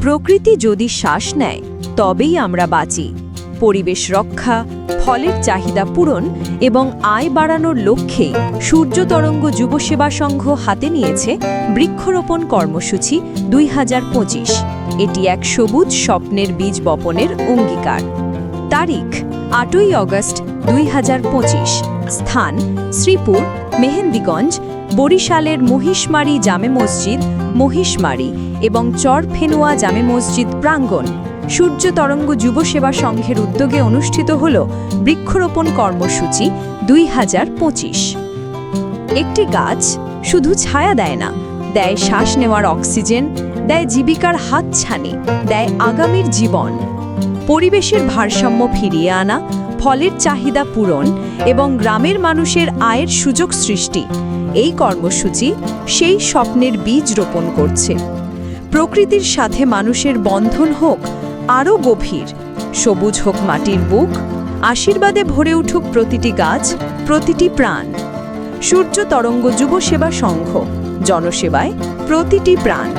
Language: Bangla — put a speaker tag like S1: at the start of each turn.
S1: প্রকৃতি যদি শ্বাস নেয় তবেই আমরা বাঁচি। পরিবেশ রক্ষা, ফলের চাহিদা পূরণ এবং আয় বাড়ানোর লক্ষ্যেই সূর্য তরঙ্গ যুব সেবা সংঘ হাতে নিয়েছে বৃক্ষরোপণ কর্মসূচি 2025। এটি এক সবুজ স্বপ্নের বীজ বপনের অঙ্গীকার। তারিখ 8ই আগস্ট 2025। স্থান শ্রীপুর, মেহেন্দিগঞ্জ, বরিশালের মহিষমারি জামে মসজিদ, মহিষমারি এবং চরফেনুয়া জামে মসজিদ প্রাঙ্গণ। সূর্য তরঙ্গ যুব সেবা সংঘের উদ্যোগে অনুষ্ঠিত হল বৃক্ষরোপণ কর্মসূচি 2025। একটি গাছ শুধু ছায়া দেয় না, দেয় শ্বাস নেওয়ার অক্সিজেন, দেয় জীবিকার হাতছানি, দেয় আগামীর জীবন। পরিবেশের ভারসাম্য ফিরিয়ে আনা, ফলের চাহিদা পূরণ এবং গ্রামের মানুষের আয়ের সুযোগ সৃষ্টি, এই কর্মসূচি সেই স্বপ্নের বীজ রোপণ করছে। প্রকৃতির সাথে মানুষের বন্ধন হোক আরও গভীর, সবুজ হোক মাটির বুক, আশীর্বাদে ভরে উঠুক প্রতিটি গাছ, প্রতিটি প্রাণ। সূর্য তরঙ্গ যুব সেবা সংঘ, জনসেবায় প্রতিটি প্রাণ।